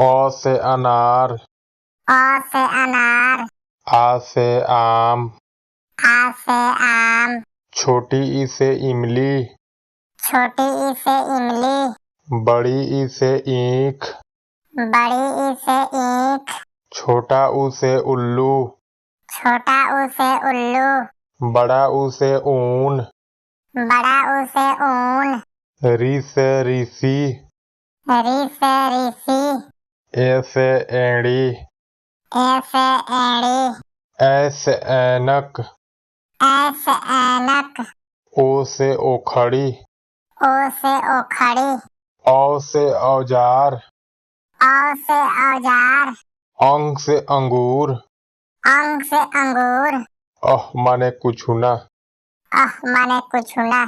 अ से अनार, अ से अनार, आ से आम, आ से आम, छोटी ई से इमली, छोटी ई से इमली, बड़ी ई से ईख, बड़ी ई से ईख, छोटा ऊ से उल्लू, छोटा ऊ से उल्लू, बड़ा ऊ से ऊन, बड़ा ऊ से ऊन, री से ऋषि, री से ऋषि, ए से एड़ी, ए से एड़ी, ए से ऐनक, ए से ऐनक, ओ से ओखड़ी, ओ से ओखड़ी, औ से औजार, औ से औजार, अंग से अंगूर, अंग से अंगूर, माने कुछ ना। माने कुछ ना।